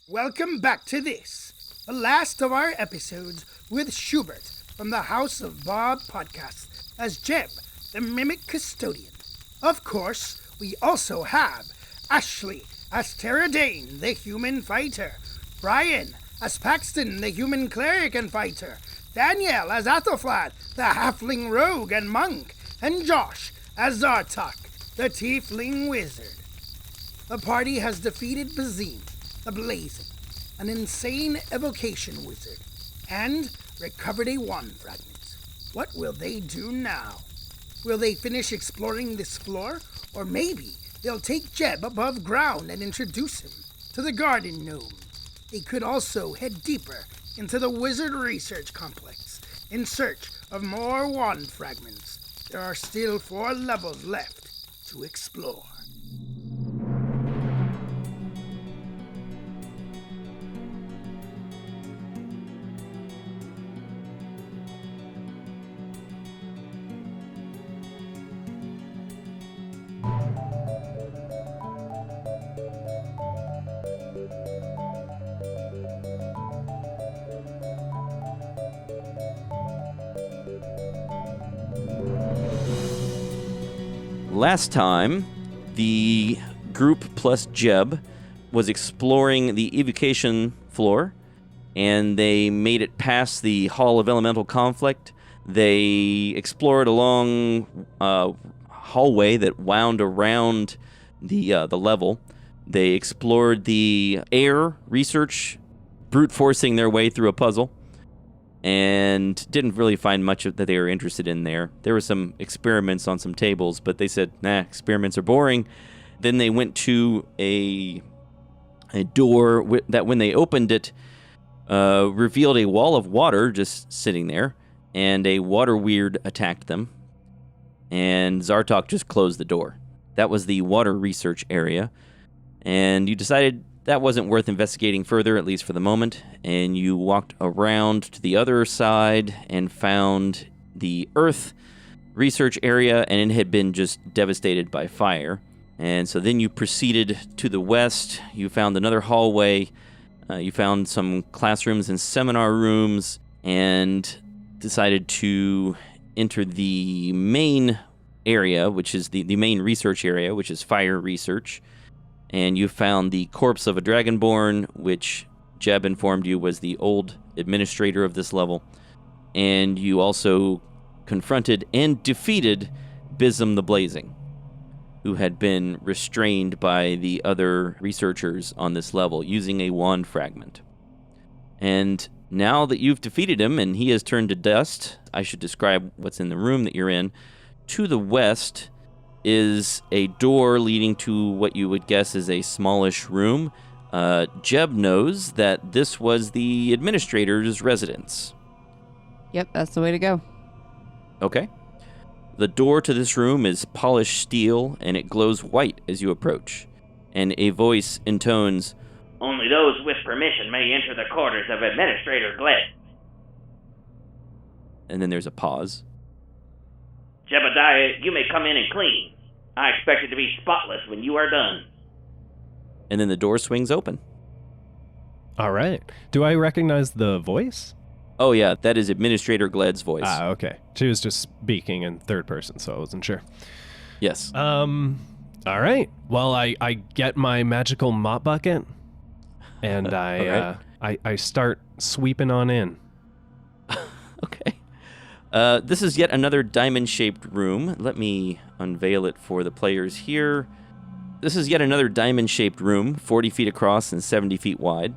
Welcome back to this, the last of our episodes with Shubert from the House of Bob podcast as Jeb, the Mimic Custodian. Of course, we also have Ashley as Tara Dane, the Human Fighter, Brian as Paxton, the Human Cleric and Fighter, Danielle as Athelflaed, the Halfling Rogue and Monk, and Josh as Zartok, the Tiefling Wizard. The party has defeated Bazine, the Blazing, an insane evocation wizard, and recovered a wand fragment. What will they do now? Will they finish exploring this floor, or maybe they'll take Jeb above ground and introduce him to the garden gnome? They could also head deeper into the wizard research complex in search of more wand fragments. There are still 4 levels left to explore. Last time, the group plus Jeb was exploring the evocation floor, and they made it past the Hall of Elemental Conflict. They explored a long hallway that wound around the level. They explored the air research, brute forcing their way through a puzzle, and didn't really find much that they were interested in there. There were some experiments on some tables, but they said, nah, experiments are boring. Then they went to a door that when they opened it, revealed a wall of water just sitting there, and a water weird attacked them, and Zartok just closed the door. That was the water research area, and you decided that wasn't worth investigating further, at least for the moment, and you walked around to the other side and found the Earth research area, and it had been just devastated by fire. And so then you proceeded to the west. You found another hallway. You found some classrooms and seminar rooms, and decided to enter the main area, which is the main research area, which is fire research. And you found the corpse of a Dragonborn, which Jeb informed you was the old administrator of this level. And you also confronted and defeated Bism the Blazing, who had been restrained by the other researchers on this level using a wand fragment. And now that you've defeated him and he has turned to dust, I should describe what's in the room that you're in. To the west is a door leading to what you would guess is a smallish room. Jeb knows that this was the administrator's residence. Yep, that's the way to go. Okay. The door to this room is polished steel, and it glows white as you approach. And a voice intones, "Only those with permission may enter the quarters of Administrator Gled." And then there's a pause. "Jebediah, you may come in and clean. I expect it to be spotless when you are done." And then the door swings open. All right. Do I recognize the voice? Oh yeah, that is Administrator Gled's voice. Ah, okay. She was just speaking in third person, so I wasn't sure. Yes. All right. Well, I get my magical mop bucket, and I start sweeping on in. Okay. This is yet another diamond-shaped room. Let me unveil it for the players here. This is yet another diamond-shaped room, 40 feet across and 70 feet wide.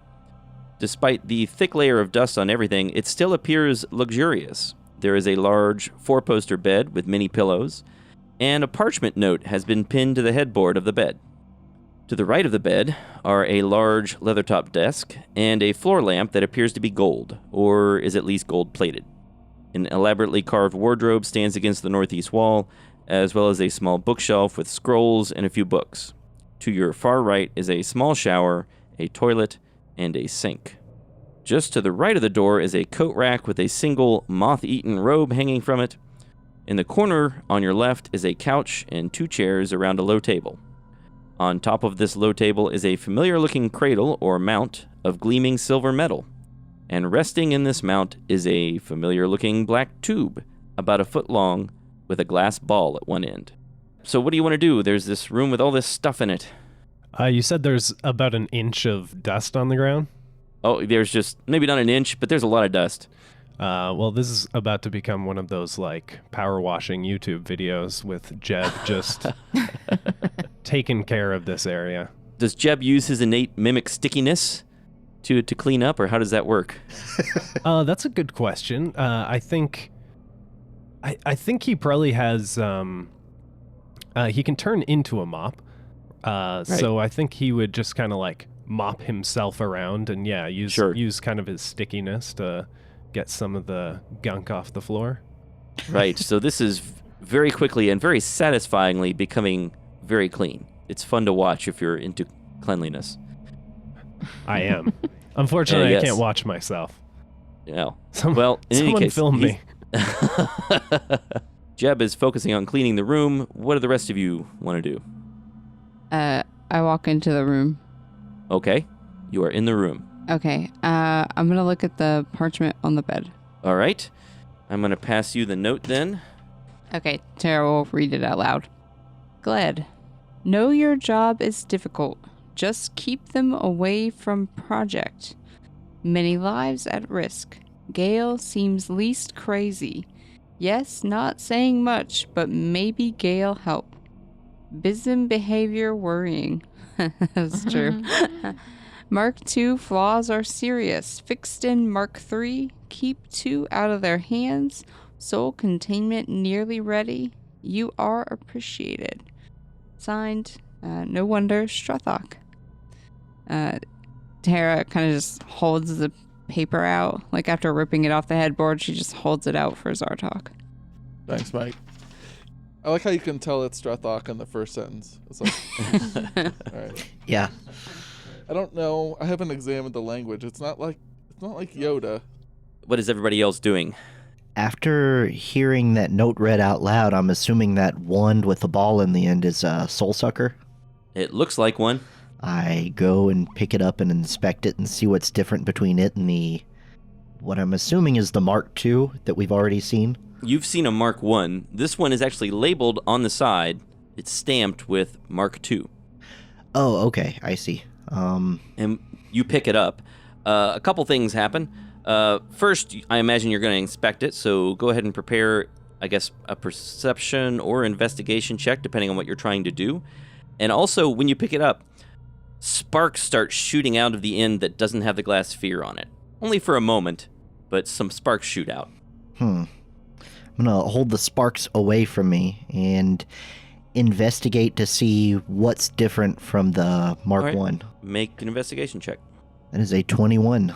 Despite the thick layer of dust on everything, it still appears luxurious. There is a large 4-poster bed with many pillows, and a parchment note has been pinned to the headboard of the bed. To the right of the bed are a large leather-topped desk and a floor lamp that appears to be gold, or is at least gold-plated. An elaborately carved wardrobe stands against the northeast wall, as well as a small bookshelf with scrolls and a few books. To your far right is a small shower, a toilet, and a sink. Just to the right of the door is a coat rack with a single moth-eaten robe hanging from it. In the corner on your left is a couch and 2 chairs around a low table. On top of this low table is a familiar-looking cradle or mount of gleaming silver metal. And resting in this mount is a familiar-looking black tube, about a foot long, with a glass ball at one end. So what do you want to do? There's this room with all this stuff in it. You said there's about an inch of dust on the ground? Oh, there's just, maybe not an inch, but there's a lot of dust. Well, this is about to become one of those, like, power washing YouTube videos with Jeb just taking care of this area. Does Jeb use his innate mimic stickiness to clean up, or how does that work? That's a good question. I think he probably has, he can turn into a mop. So I think he would just kind of, like, mop himself around and, use kind of his stickiness to get some of the gunk off the floor. Right, so this is very quickly and very satisfyingly becoming very clean. It's fun to watch if you're into cleanliness. I am. Unfortunately, yes. I can't watch myself. Yeah. Well, in any someone case, film me. Jeb is focusing on cleaning the room. What do the rest of you want to do? I walk into the room. Okay, you are in the room. Okay, I'm gonna look at the parchment on the bed. All right, I'm going to pass you the note then. Okay, Tara will read it out loud. Gled, know your job is difficult. Just keep them away from project. Many lives at risk. Gale seems least crazy. Yes, not saying much, but maybe Gale help. Bism behavior worrying. That's true. Mark II flaws are serious. Fixed in Mark III. Keep 2 out of their hands. Soul containment nearly ready. You are appreciated. Signed, no wonder, Strathok. Tara kind of just holds the paper out. Like after ripping it off the headboard, she just holds it out for Zartok. Thanks, Mike. I like how you can tell it's Strathok in the first sentence. It's like, all right. Yeah. I don't know. I haven't examined the language. It's not like Yoda. What is everybody else doing? After hearing that note read out loud, I'm assuming that wand with the ball in the end is a soul sucker. It looks like one. I go and pick it up and inspect it and see what's different between it and what I'm assuming is the Mark II that we've already seen. You've seen a Mark I. This one is actually labeled on the side. It's stamped with Mark II. Oh, okay. I see. And you pick it up. A couple things happen. First, I imagine you're going to inspect it, so go ahead and prepare, I guess, a perception or investigation check, depending on what you're trying to do. And also, when you pick it up, sparks start shooting out of the end that doesn't have the glass sphere on it. Only for a moment, but some sparks shoot out. I'm going to hold the sparks away from me and investigate to see what's different from the Mark I. Make an investigation check. That is a 21.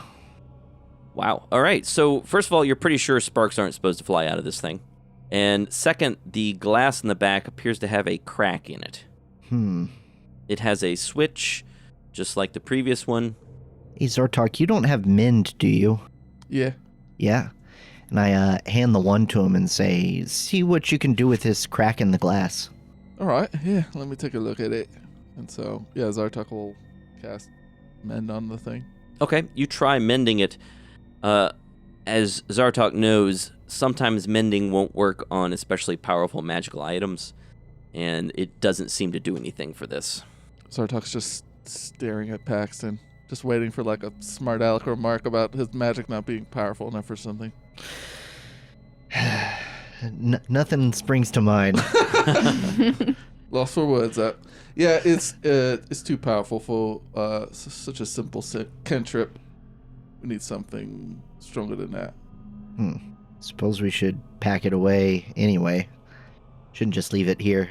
Wow. All right. So, first of all, you're pretty sure sparks aren't supposed to fly out of this thing. And second, the glass in the back appears to have a crack in it. It has a switch, just like the previous one. Hey, Zartok, you don't have mend, do you? Yeah. Yeah. And I hand the one to him and say, see what you can do with this crack in the glass. All right. Yeah. Let me take a look at it. And so, yeah, Zartok will cast mend on the thing. Okay. You try mending it. As Zartok knows, sometimes mending won't work on especially powerful magical items, and it doesn't seem to do anything for this. Zartok's just staring at Paxton, just waiting for like a smart aleck remark about his magic not being powerful enough for something. Nothing springs to mind. Lost for words. Yeah, it's too powerful for such a simple cantrip. We need something stronger than that. Suppose we should pack it away anyway. Shouldn't just leave it here.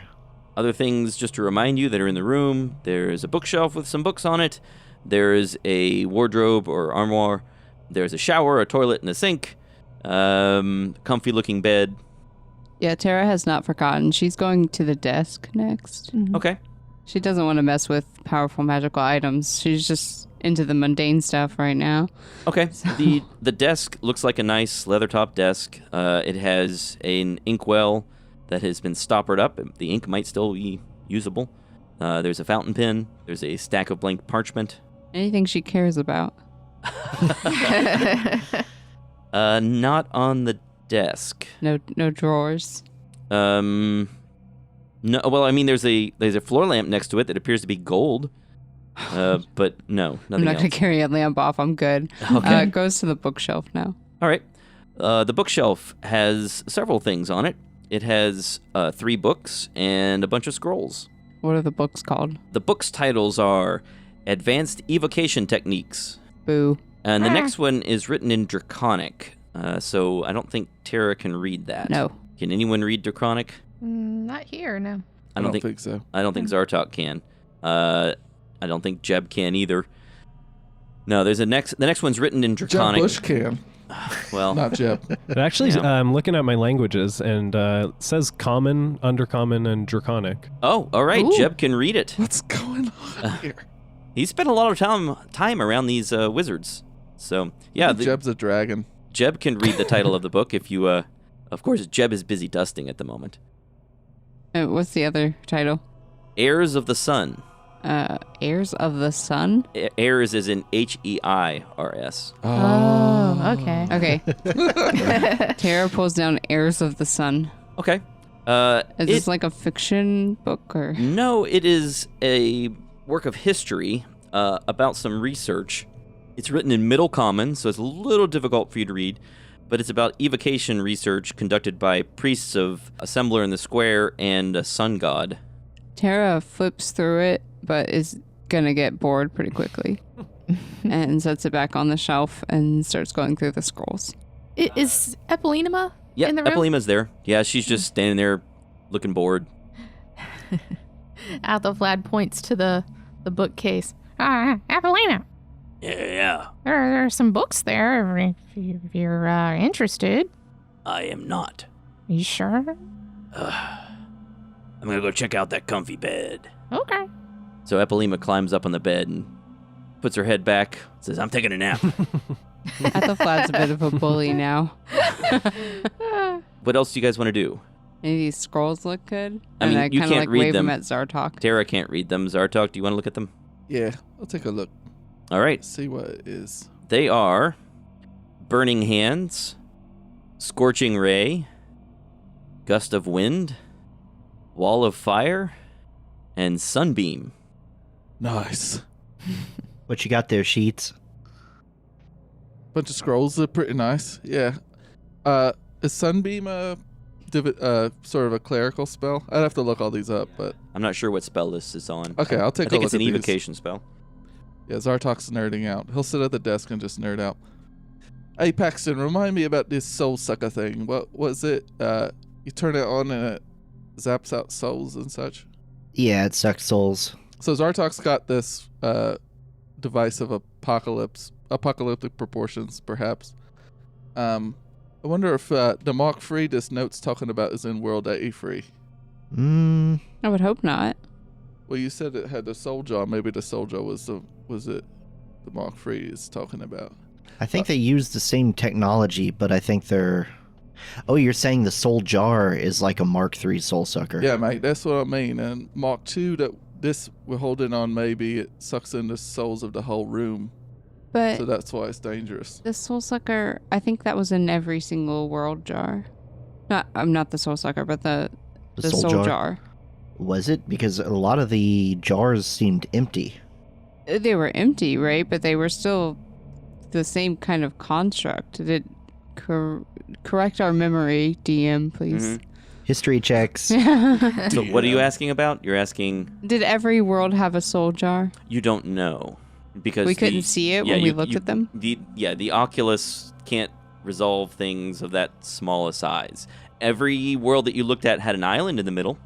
Other things, just to remind you, that are in the room. There's a bookshelf with some books on it. There's a wardrobe or armoire. There's a shower, a toilet, and a sink. Comfy-looking bed. Yeah, Tara has not forgotten. She's going to the desk next. Okay. She doesn't want to mess with powerful magical items. She's just into the mundane stuff right now. Okay. The desk looks like a nice leather-top desk. It has an inkwell that has been stoppered up. The ink might still be usable. There's a fountain pen. There's a stack of blank parchment. Anything she cares about. Not on the desk. No drawers. No. Well, I mean, there's a floor lamp next to it that appears to be gold. But no, I'm nothing not else. going to carry a lamp off. I'm good. Okay. It goes to the bookshelf now. All right. The bookshelf has several things on it. It has 3 books and a bunch of scrolls. What are the books called? The book's titles are Advanced Evocation Techniques. Boo. And the next one is written in Draconic. So I don't think Tara can read that. No. Can anyone read Draconic? Not here, no. I don't think so. I don't think Zartok can. I don't think Jeb can either. No, there's the next one's written in Jeb Draconic. Bush can. Well, Not Jeb. It actually, Yeah. I'm looking at my languages, and it says Common, Undercommon, and Draconic. oh, all right. Ooh. Jeb can read it. What's going on here? He spent a lot of time around these wizards. So yeah, Jeb's a dragon. Jeb can read the title of the book if you. Of course, Jeb is busy dusting at the moment. What's the other title? Heirs of the Sun. Heirs of the Sun? Heirs is in Heirs. Oh, okay. Okay. Tara pulls down Heirs of the Sun. Okay. Is this like a fiction book or? No, it is a work of history about some research. It's written in Middle Common, so it's a little difficult for you to read, but it's about evocation research conducted by priests of Assembler in the Square and a sun god. Tara flips through it, but is gonna get bored pretty quickly. And sets it back on the shelf and starts going through the scrolls. Is Epilema Yeah, in the room? Epilema's there. Yeah, she's just standing there looking bored. Athelflaed points to the bookcase. Epilema, Yeah, there are some books there if you're interested. I am not. You sure? I'm gonna go check out that comfy bed. Okay. So Epilema climbs up on the bed and puts her head back, says, I'm taking a nap. Athelflaed's a bit of a bully now. What else do you guys want to do? Any of these scrolls look good? I mean, and you I kind of can't like read wave them. at Zartok. Tara can't read them. Zartok, do you want to look at them? Yeah, I'll take a look. All right. See what it is. They are Burning Hands, Scorching Ray, Gust of Wind, Wall of Fire, and Sunbeam. Nice. What you got there, Sheets? Bunch of scrolls are pretty nice. Yeah. Is Sunbeam sort of a clerical spell? I'd have to look all these up, but I'm not sure what spell this is on. okay, I'll take I think a it's look an at these. evocation spell. Yeah, Zartok's nerding out. He'll sit at the desk and just nerd out. Hey, Paxton, remind me about this soul sucker thing. What was it? You turn it on and it zaps out souls and such? Yeah, it sucks souls. So Zartok's got this device of apocalyptic proportions, perhaps. I wonder if the Mark Free this note's talking about is in World A Free. I would hope not. Well, you said it had the soul jaw. Maybe the soul jaw was it the Mark Free is talking about. I think they use the same technology, but I think they're... Oh, you're saying the soul jar is like a Mark III soul sucker. Yeah, mate, that's what I mean. And Mark II, that this we're holding on, maybe it sucks in the souls of the whole room. But So that's why it's dangerous. the soul sucker, I think that was in every single world jar. I'm not the soul sucker, but the soul jar. Was it? Because a lot of the jars seemed empty. They were empty, right? But they were still the same kind of construct. Did it correct our memory, DM, please? Mhm. History checks. So what are you asking about? You're asking... Did every world have a soul jar? You don't know. Because We couldn't see it when we looked at them? The Oculus can't resolve things of that small a size. Every world that you looked at had an island in the middle,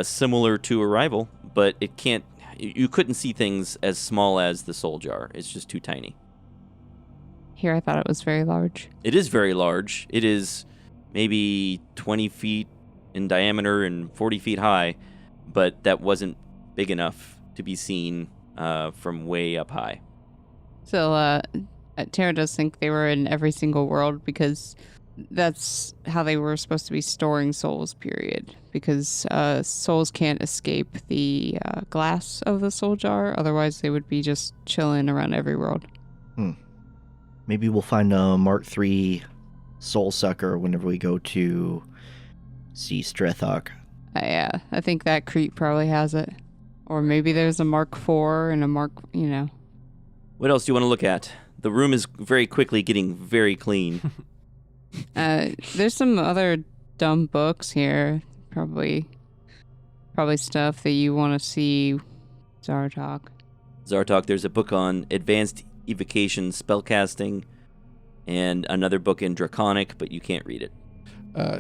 similar to Arrival, but it can't. You couldn't see things as small as the soul jar. It's just too tiny. Here, I thought it was very large. It is very large. It is maybe 20 feet in diameter and 40 feet high, but that wasn't big enough to be seen from way up high. So, Tara does think they were in every single world because that's how they were supposed to be storing souls, period. because souls can't escape the glass of the soul jar. Otherwise, they would be just chilling around every world. Maybe we'll find a Mark III soul sucker whenever we go to see Strethok. Yeah, I think that creep probably has it. Or maybe there's a Mark IV and a Mark, What else do you want to look at? The room is very quickly getting very clean. There's some other dumb books here. Probably stuff that you want to see. Zartok, there's a book on advanced evocation spellcasting and another book in Draconic, but you can't read it.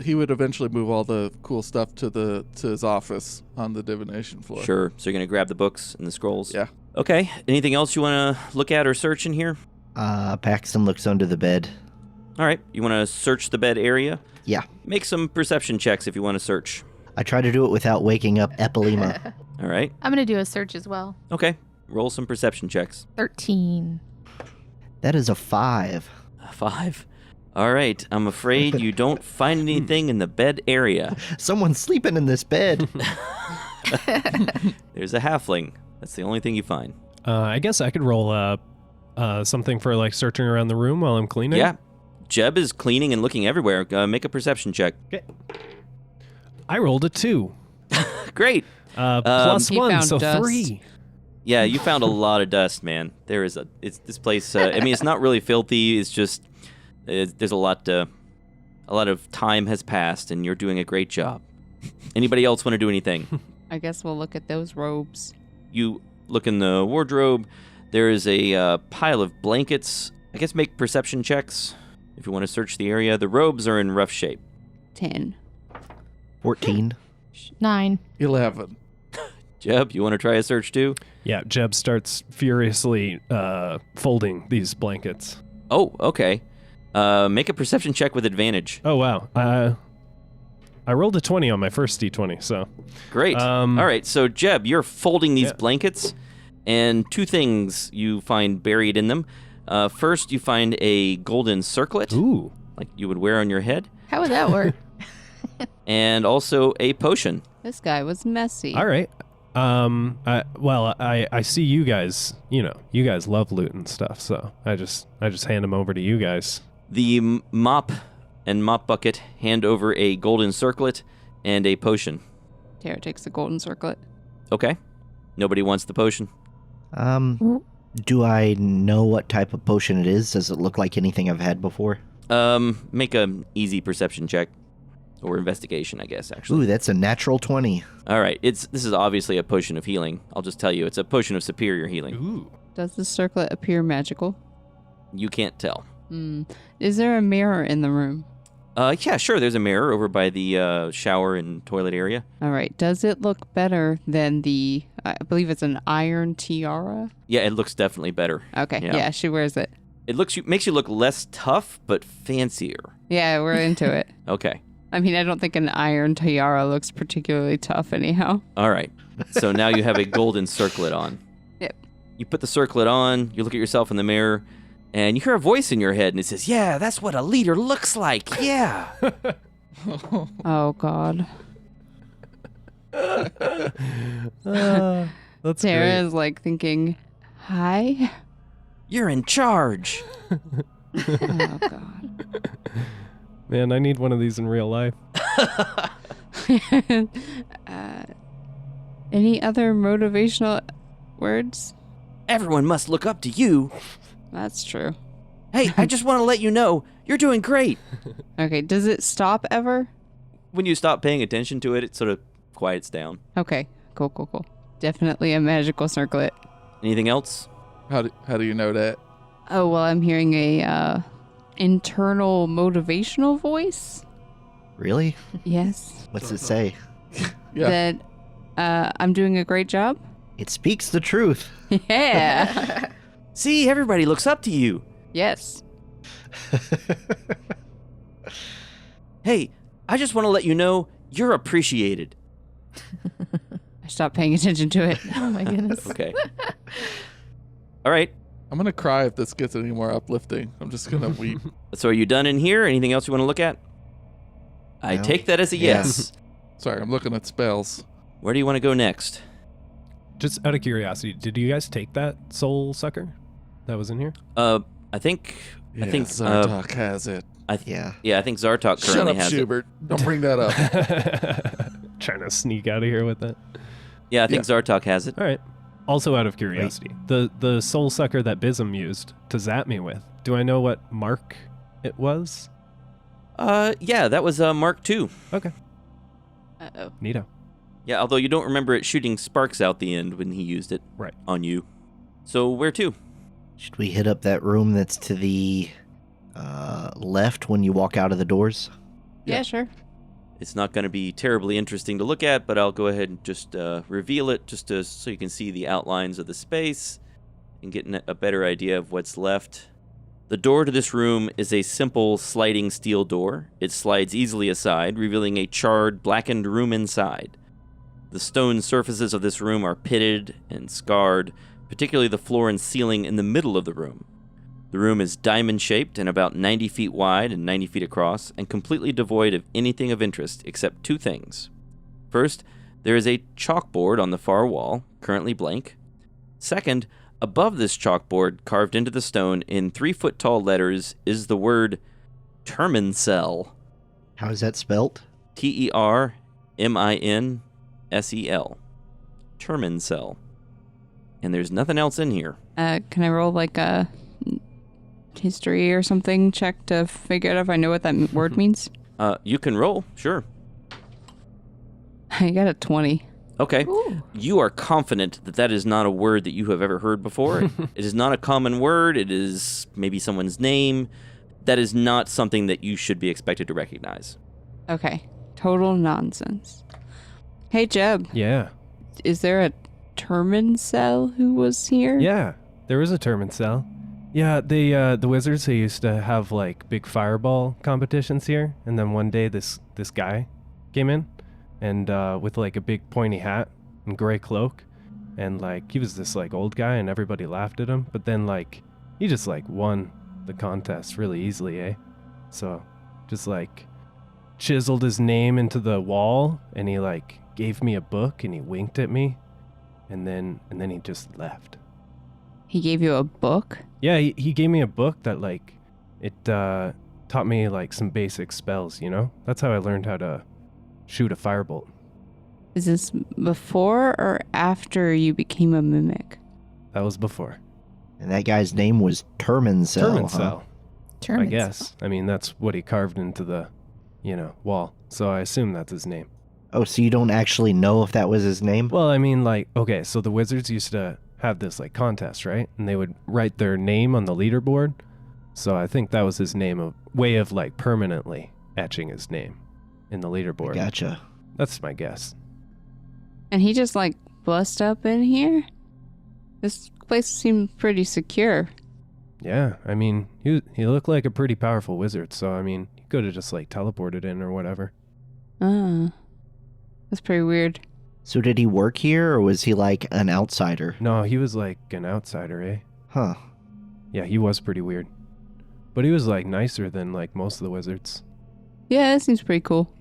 He would eventually move all the cool stuff to his office on the divination floor. Sure. So you're going to grab the books and the scrolls? Yeah. Okay. Anything else you want to look at or search in here? Paxton looks under the bed. All right. You want to search the bed area? Yeah. Make some perception checks if you want to search. I try to do it without waking up Epilema. All right. I'm going to do a search as well. Okay. Roll some perception checks. 13. That is a 5. A 5. All right. I'm afraid you don't find anything in the bed area. Someone's sleeping in this bed. There's a halfling. That's the only thing you find. I guess I could roll something for like searching around the room while I'm cleaning. Yeah. Jeb is cleaning and looking everywhere. Make a perception check. Okay. I rolled a 2. Great. Plus He 1, found so dust. 3. Yeah, you found a lot of dust, man. This place. I mean, it's not really filthy. It's just there's a lot of time has passed, and you're doing a great job. Anybody else want to do anything? I guess we'll look at those robes. You look in the wardrobe. There is a pile of blankets. I guess make perception checks if you want to search the area. The robes are in rough shape. 10. 14. 9. 11. Jeb, you want to try a search too? Yeah, Jeb starts furiously folding these blankets. Oh, okay. Make a perception check with advantage. Oh, wow. I rolled a 20 on my first D20, so... Great. All right, so Jeb, you're folding these Yeah. blankets, and 2 things you find buried in them. First, you find a golden circlet, Ooh. like you would wear on your head, How would that work? and also a potion. This guy was messy. All right. I see you guys, you guys love loot and stuff, so I just hand them over to you guys. The mop and mop bucket hand over a golden circlet and a potion. Tara takes the golden circlet. Okay. Nobody wants the potion. Do I know what type of potion it is? Does it look like anything I've had before? Make an easy perception check. Or investigation, I guess, actually. Ooh, that's a natural 20. All right. This is obviously a potion of healing. I'll just tell you, it's a potion of superior healing. Ooh. Does the circlet appear magical? You can't tell. Is there a mirror in the room? Yeah, sure. There's a mirror over by the shower and toilet area. All right. Does it look better than I believe it's an iron tiara? Yeah, it looks definitely better. Okay. Yeah. Yeah, she wears it. It makes you look less tough, but fancier. Yeah, we're into it. Okay. I mean, I don't think an iron tiara looks particularly tough anyhow. All right. So now you have a golden circlet on. Yep. You put the circlet on, you look at yourself in the mirror, and you hear a voice in your head, and it says, "Yeah, that's what a leader looks like. Yeah." Oh, God. That's Tara great. is like thinking, hi? You're in charge. Oh, God. Man, I need one of these in real life. Any other motivational words? Everyone must look up to you. That's true. Hey, I just want to let you know, you're doing great. Okay, does it stop ever? When you stop paying attention to it, it sort of quiets down. Okay, cool. Definitely a magical circlet. Anything else? How do you know that? Oh, well, I'm hearing a internal motivational voice. Really? Yes. What's it say? Yeah. That I'm doing a great job. It speaks the truth. Yeah. See, everybody looks up to you. Yes. Hey, I just want to let you know you're appreciated. I stopped paying attention to it. Oh my goodness. Okay. All right. I'm going to cry if this gets any more uplifting. I'm just going to weep. So are you done in here? Anything else you want to look at? I No. take that as a Yeah. yes. Sorry, I'm looking at spells. Where do you want to go next? Just out of curiosity, did you guys take that soul sucker that was in here? I think Zartok has it. Yeah. I think Zartok Shut currently up, has Shubert. Don't bring that up. Trying to sneak out of here with it. it. Yeah, I think Zartok has it. All right. Also out of curiosity, the soul sucker that Bism used to zap me with, do I know what mark it was? Yeah, that was Mark II. Okay. Uh-oh. Neato. Yeah, although you don't remember it shooting sparks out the end when he used it. Right. On you. So where to? Should we hit up that room that's to the left when you walk out of the doors? Yeah, sure. It's not going to be terribly interesting to look at, but I'll go ahead and just reveal it so you can see the outlines of the space and get a better idea of what's left. The door to this room is a simple sliding steel door. It slides easily aside, revealing a charred, blackened room inside. The stone surfaces of this room are pitted and scarred, particularly the floor and ceiling in the middle of the room. The room is diamond-shaped and about 90 feet wide and 90 feet across, and completely devoid of anything of interest except two things. First, there is a chalkboard on the far wall, currently blank. Second, above this chalkboard, carved into the stone in 3-foot-tall letters, is the word Terminsel. How is that spelt? Terminsel. Terminsel. And there's nothing else in here. Can I roll like a history or something check to figure out if I know what that word means? You can roll, sure. I got a 20. Okay. Ooh. You are confident that that is not a word that you have ever heard before. It is not a common word. It is maybe someone's name. That is not something that you should be expected to recognize. Okay. Total nonsense. Hey, Jeb. Yeah. Is there a Terminsel who was here? Yeah. There was a Terminsel. Yeah, the wizards, they used to have like big fireball competitions here, and then one day this guy came in and with like a big pointy hat and gray cloak, and like he was this like old guy and everybody laughed at him, but then like he just like won the contest really easily, eh? So just like chiseled his name into the wall, and he like gave me a book and he winked at me, and then he just left. He gave you a book? Yeah, he gave me a book that, like, it taught me, like, some basic spells, you know? That's how I learned how to shoot a firebolt. Is this before or after you became a mimic? That was before. And that guy's name was Terminsel. Terminsel, I guess. I mean, that's what he carved into the, wall. So I assume that's his name. Oh, so you don't actually know if that was his name? Well, I mean, like, okay, so the wizards used to have this like contest, right? And they would write their name on the leaderboard. So I think that was his name, a way of like permanently etching his name in the leaderboard. Gotcha. That's my guess. And he just like bust up in here? This place seemed pretty secure. Yeah, I mean, he looked like a pretty powerful wizard, so I mean, he could have just like teleported in or whatever. That's pretty weird. So did he work here, or was he like an outsider? No, he was like an outsider, eh? Huh. Yeah, he was pretty weird. But he was like nicer than like most of the wizards. Yeah, that seems pretty cool.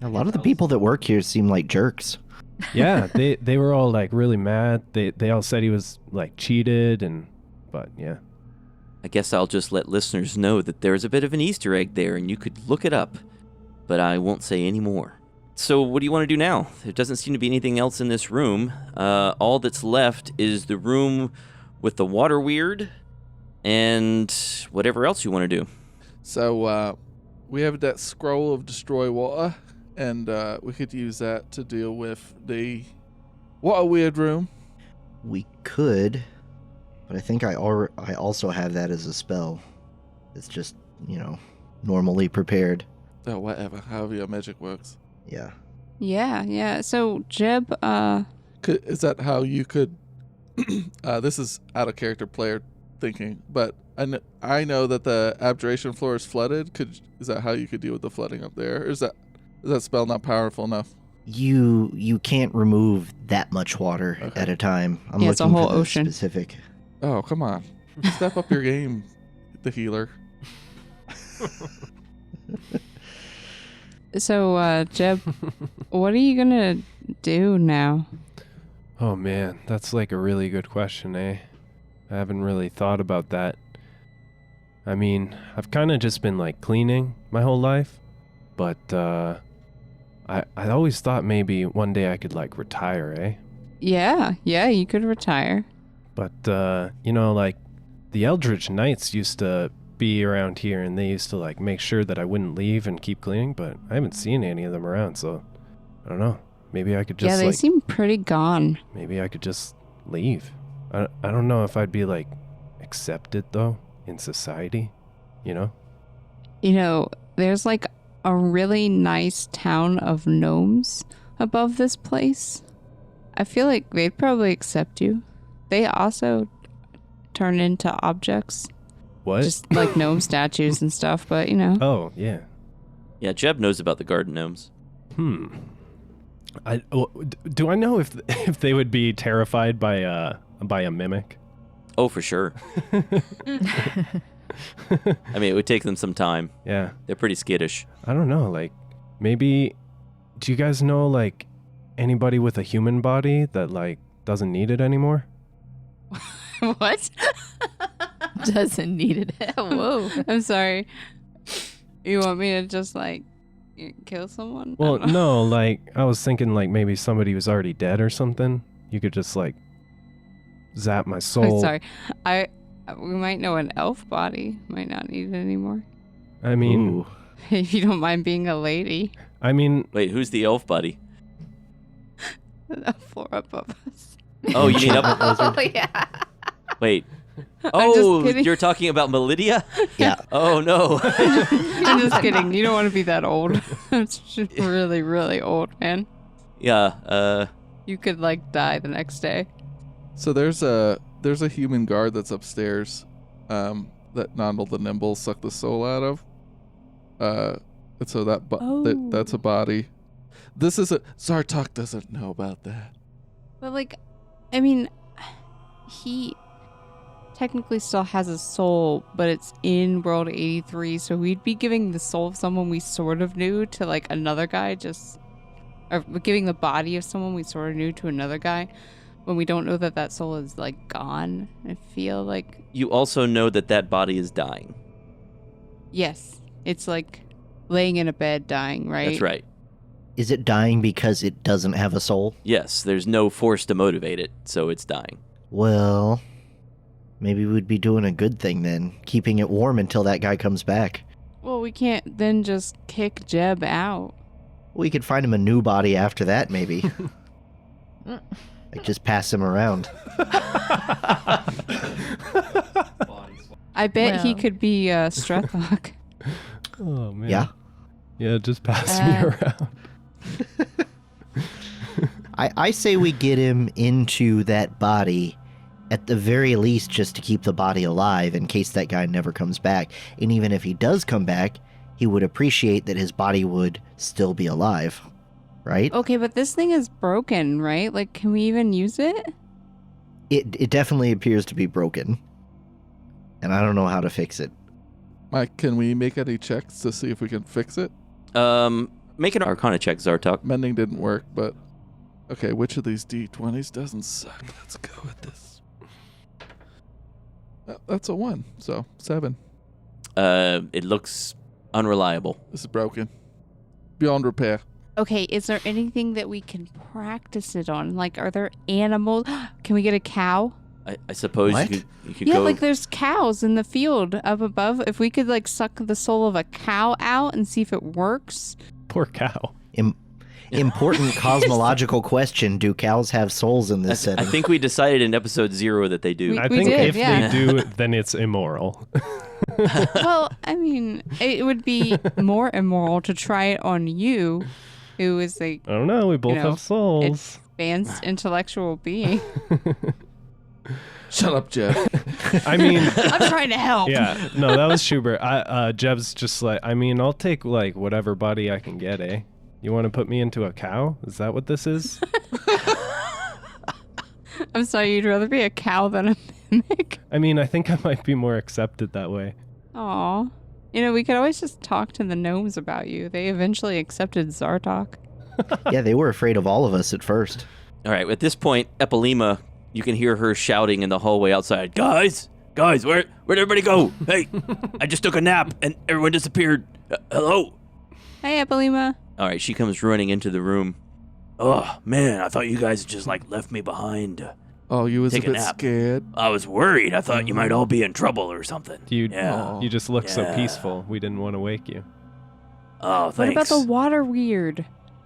A lot of the people that work here seem like jerks. Yeah, they were all like really mad. They all said he was like cheated, but yeah. I guess I'll just let listeners know that there's a bit of an Easter egg there and you could look it up, but I won't say any more. So what do you want to do now? There doesn't seem to be anything else in this room. All that's left is the room with the water weird and whatever else you want to do. So we have that scroll of destroy water, and we could use that to deal with the water weird room. We could, but I think I also have that as a spell. It's just, normally prepared. Oh, whatever. However your magic works. Yeah. Yeah. So, Jeb, Is that how you could... this is out of character player thinking, but I know that the abjuration floor is flooded. Is that how you could deal with the flooding up there? Or is that spell not powerful enough? You can't remove that much water at a time. I'm looking it's a whole for the ocean. Specific. Oh, come on. Step up your game, the healer. So, Jeb, what are you gonna do now? Oh man, that's like a really good question, eh? I haven't really thought about that. I mean, I've kind of just been like cleaning my whole life, but I always thought maybe one day I could like retire, eh? Yeah, you could retire. But like the Eldritch Knights used to be around here and they used to like make sure that I wouldn't leave and keep cleaning, but I haven't seen any of them around, so I don't know. Maybe I could just they seem pretty gone. Maybe I could just leave. I don't know if I'd be like accepted though in society, you know? There's like a really nice town of gnomes above this place. I feel like they'd probably accept you. They also turn into objects. What? Just like gnome statues and stuff, but Oh, yeah. Yeah, Jeb knows about the garden gnomes. Do I know if they would be terrified by a mimic? Oh, for sure. I mean, it would take them some time. Yeah. They're pretty skittish. I don't know, like, maybe, do you guys know, like, anybody with a human body that, like, doesn't need it anymore? What? Doesn't need it. Whoa. I'm sorry. You want me to just, like, kill someone? Well, no, like, I was thinking, like, maybe somebody was already dead or something. You could just, like, zap my soul. Oh, sorry. We might know an elf body might not need it anymore. I mean... Ooh. If you don't mind being a lady. I mean... Wait, who's the elf buddy? The floor above us. Oh, you mean up? Oh, yeah. Wait. I'm Oh, just kidding. you're talking about Melidia? Yeah. Oh, no. I'm just kidding. You don't want to be that old. It's just really, really old, man. Yeah, You could, like, die the next day. So there's a human guard that's upstairs that Nondle the Nimble sucked the soul out of. And so that's a body. This is Zartok doesn't know about that. But, like, I mean, he technically still has a soul, but it's in World 83, so we'd be giving the soul of someone we sort of knew to, like, another guy, or giving the body of someone we sort of knew to another guy when we don't know that soul is, like, gone. I feel like... you also know that body is dying. Yes. It's, like, laying in a bed dying, right? That's right. Is it dying because it doesn't have a soul? Yes, there's no force to motivate it, so it's dying. Well, maybe we'd be doing a good thing then, keeping it warm until that guy comes back. Well, we can't then just kick Jeb out. We could find him a new body after that, maybe. Like, just pass him around. I bet he Well. could be Strethok. Oh, man. Yeah. Yeah, just pass me around. I say we get him into that body, at the very least, just to keep the body alive in case that guy never comes back. And even if he does come back, he would appreciate that his body would still be alive. Right? Okay, but this thing is broken, right? Like, can we even use it? It definitely appears to be broken. And I don't know how to fix it. Mike, can we make any checks to see if we can fix it? Make an Arcana check, Zartok. Mending didn't work, but okay, which of these D20s doesn't suck? Let's go with this. That's a 1, so 7. It looks unreliable. This is broken. Beyond repair. Okay, is there anything that we can practice it on? Like, are there animals? Can we get a cow? I suppose What? you could Yeah, go... like there's cows in the field up above. If we could, like, suck the soul of a cow out and see if it works. Poor cow. Important cosmological question. Do cows have souls in this I setting? think we decided in episode 0 that they do. We- I think did, if yeah. they do, then it's immoral. Well, I mean, it would be more immoral to try it on you, who is a I don't know. We both know, have souls. advanced intellectual being. Shut up, Jeff. I mean, I'm trying to help. yeah. No, that was Shubert. Jeb's just like, I mean, I'll take like whatever body I can get, eh? You want to put me into a cow? Is that what this is? I'm sorry, you'd rather be a cow than a mimic? I mean, I think I might be more accepted that way. Aw. We could always just talk to the gnomes about you. They eventually accepted Zartok. Yeah, they were afraid of all of us at first. All right, at this point, Epilema, you can hear her shouting in the hallway outside. Guys, where'd everybody go? Hey, I just took a nap and everyone disappeared. Hello? Hey, Epilema. All right, she comes running into the room. Oh, man, I thought you guys just, left me behind. Oh, you was Take a a bit nap. scared. I was worried. I thought you might all be in trouble or something. You Yeah. you just look so Yeah. peaceful. We didn't want to wake you. Oh, What thanks. about the water weird?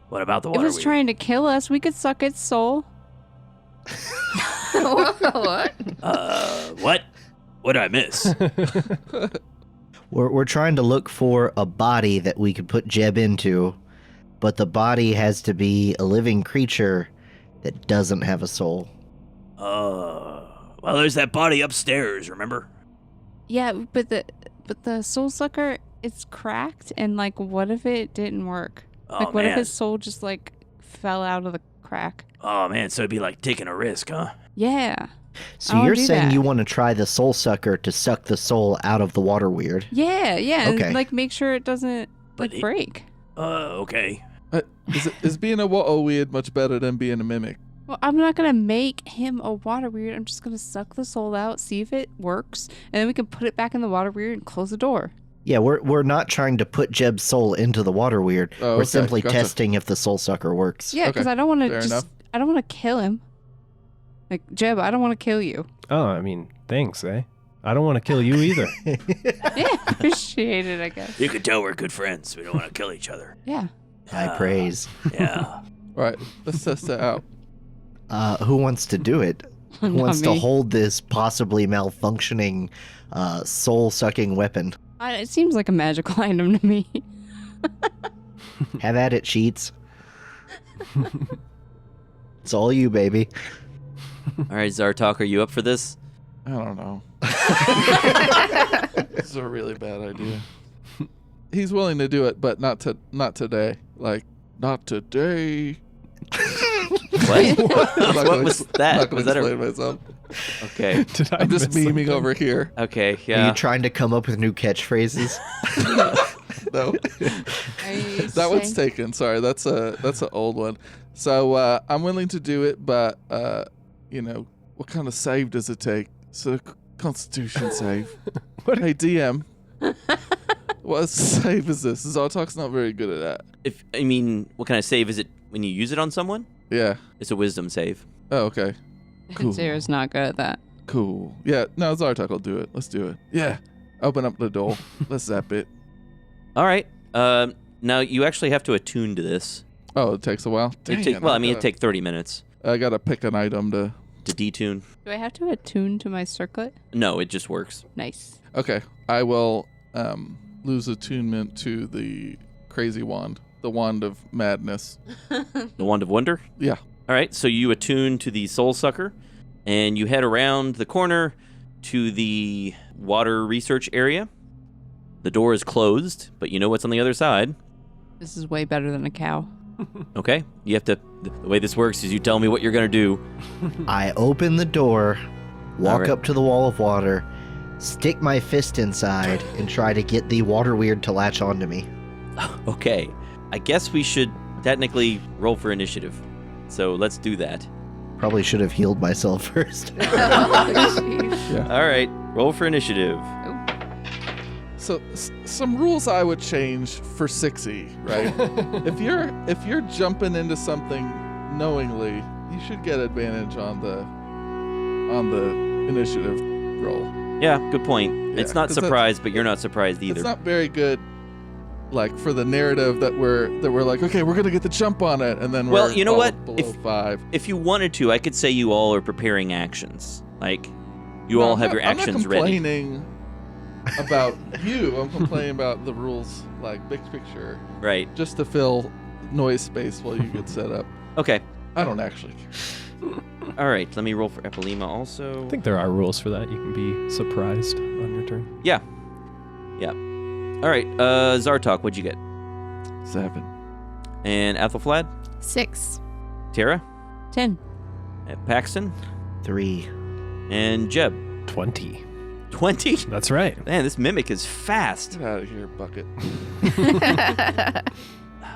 What about the If water? it was trying to kill us, we could suck its soul. What? What? What did I miss? We're trying to look for a body that we could put Jeb into, but the body has to be a living creature that doesn't have a soul. Well, there's that body upstairs, remember? Yeah, but the soul sucker, it's cracked, and what if it didn't work? Oh, What if man. his soul just fell out of the crack? Oh, man, so it'd be like taking a risk, huh? Yeah. So I wanna you're do saying that. you want to try the soul sucker to suck the soul out of the water weird? Yeah, and, Okay. make sure it doesn't But it- break. Okay. Is being a water weird much better than being a mimic? Well, I'm not gonna make him a water weird. I'm just gonna suck the soul out, see if it works, and then we can put it back in the water weird and close the door. Yeah, we're not trying to put Jeb's soul into the water weird. Oh, we're okay, simply gotcha. testing if the soul sucker works. Yeah, because Okay, I don't want fair to enough. I don't want to kill him. Jeb, I don't want to kill you. Oh, I mean, thanks, eh? I don't want to kill you either. Yeah, appreciate it, I guess. You can tell we're good friends. We don't want to kill each other. Yeah. High praise. Yeah. Right, let's test that out. Who wants to do it? Who Not wants to me. hold this possibly malfunctioning, soul-sucking weapon? It seems like a magical item to me. Have at it, Sheets. It's all you, baby. All right, Zartok, are you up for this? I don't know. This is a really bad idea. He's willing to do it, but not today. Not today. What? I'm not What gonna was expl- that? Not gonna Was that a- explain myself. Okay. Did I I'm just miss memeing something? over here. Okay, Are yeah. you trying to come up with new catchphrases? No, that one's taken. Sorry, that's an old one. So I'm willing to do it, but what kind of save does it take? So Constitution save. What? Hey DM, what save is this? Zartok's not very good at that. What kind of save is it when you use it on someone? Yeah. It's a wisdom save. Oh, okay. Cool. Sarah's not good at that. Cool. Yeah. No, Zartok will do it. Let's do it. Yeah. Open up the door. Let's zap it. All right. Now you actually have to attune to this. Oh, it takes a while. It'd take 30 minutes I gotta pick an item to. to detune. Do I have to attune to my circlet? No, it just works. Nice. Okay, I will lose attunement to the crazy wand, the wand of madness. The Wand of Wonder? Yeah. All right, so you attune to the Soul Sucker, and you head around the corner to the water research area. The door is closed, but you know what's on the other side. This is way better than a cow. Okay, you have to. The way this works is you tell me what you're gonna do. I open the door, walk Alright. up to the wall of water, stick my fist inside, and try to get the water weird to latch onto me. Okay, I guess we should technically roll for initiative. So let's do that. Probably should have healed myself first. All right, roll for initiative. So some rules I would change for 6E, right? if you're jumping into something knowingly, you should get advantage on the initiative roll. Yeah, good point. Yeah, It's not 'cause that's- surprised, but you're not surprised either. It's not very good, for the narrative that we're like, okay, we're gonna get the jump on it, and then Well, we're you know all what? below 5. If you wanted to, I could say you all are preparing actions. Like, you all have your actions I'm not ready. complaining about you. I'm complaining about the rules, big picture, Right. just to fill noise space while you get set up. Okay. I don't actually care. All right. Let me roll for Epilema also. I think there are rules for that. You can be surprised on your turn. Yeah. Yeah. All right. Zartok, what'd you get? 7. And Athelflad? 6. Tara? 10. Paxton? 3. And Jeb? 20. 20? That's right. Man, this mimic is fast. Get out of here, Bucket.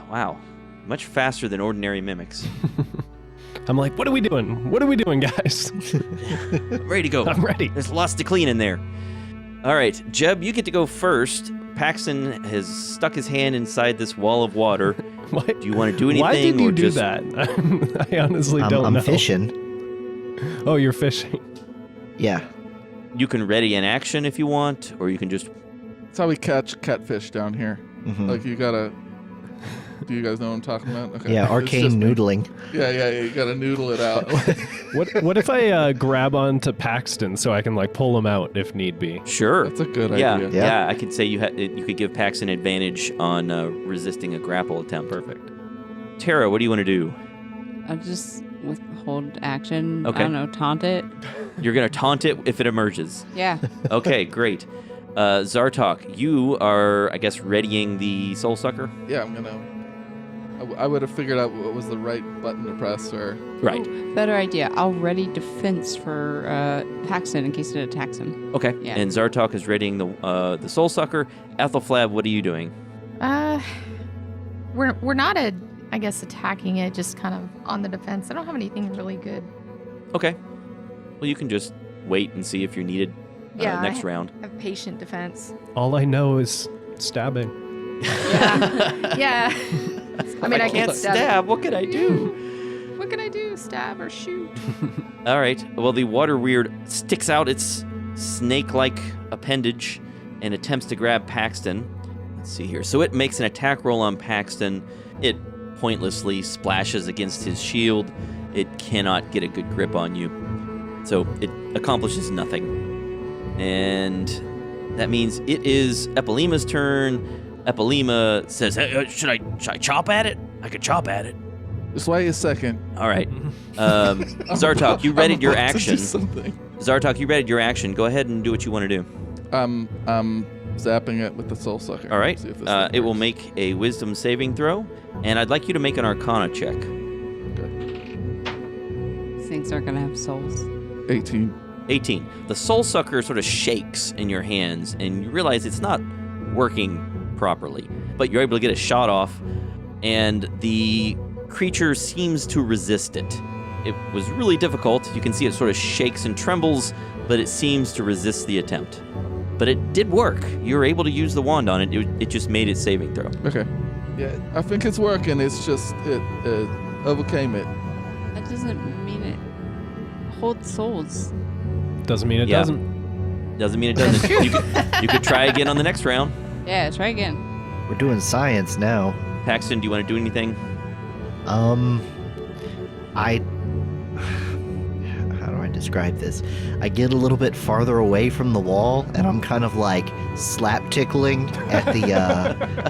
Wow. Much faster than ordinary mimics. I'm like, what are we doing? What are we doing, guys? I'm ready to go. I'm ready. There's lots to clean in there. All right, Jeb, you get to go first. Paxton has stuck his hand inside this wall of water. Why, do you want to do anything? Why did you or do just... that? I honestly don't know. I'm fishing. Oh, you're fishing. Yeah. You can ready an action if you want, or you can just... That's how we catch catfish down here. Mhm. Like, you gotta... Do you guys know what I'm talking about? Okay. Yeah, It's arcane just me. noodling. Yeah, you gotta noodle it out. What if I grab onto Paxton so I can like pull him out if need be? Sure. That's a good yeah, idea. Yeah, I could say you could give Paxton advantage on resisting a grapple attempt. Perfect. Tara, what do you want to do? I'll just withhold action. Okay. I don't know, taunt it. You're going to taunt it if it emerges. Yeah. Okay, great. Zartok, you are, I guess, readying the Soul Sucker? Yeah, I'm gonna... I would have figured out what was the right button to press, or... Right. Better idea. I'll ready defense for Paxton in case it attacks him. Okay. Yeah. And Zartok is readying the Soul Sucker. Ethelflab, what are you doing? We're not I guess attacking it, just kind of on the defense. I don't have anything really good. Okay. Well, you can just wait and see if you're needed next round. I have patient defense. All I know is stabbing. Yeah. Yeah. I mean, I can't stab. What can I do? What can I do? Stab or shoot? All right. Well, the water weird sticks out its snake-like appendage and attempts to grab Paxton. Let's see here. So it makes an attack roll on Paxton. It pointlessly splashes against his shield. It cannot get a good grip on you. So it accomplishes nothing. And that means it is Epilima's turn. Epilima says, hey, should I chop at it? I could chop at it. Just wait a second. All right. Zartok, you readied your action. Something. Zartok, you readied your action. Go ahead and do what you want to do. I'm zapping it with the Soul Sucker. All right. See if this It thing will works. make a Wisdom saving throw, and I'd like you to make an Arcana check. Things are gonna have souls. 18. 18. The Soul Sucker sort of shakes in your hands, and you realize it's not working properly, but you're able to get a shot off, and the creature seems to resist it. It was really difficult. You can see it sort of shakes and trembles, but it seems to resist the attempt. But it did work. You were able to use the wand on it. It just made its saving throw. Okay. Yeah, I think it's working. It's just, it overcame it. That doesn't mean it holds souls. Doesn't mean it Yeah. doesn't. Doesn't mean it doesn't. You could try again on the next round. Yeah, try again. We're doing science now. Paxton, do you want to do anything? How do I describe this? I get a little bit farther away from the wall, and I'm kind of like slap tickling at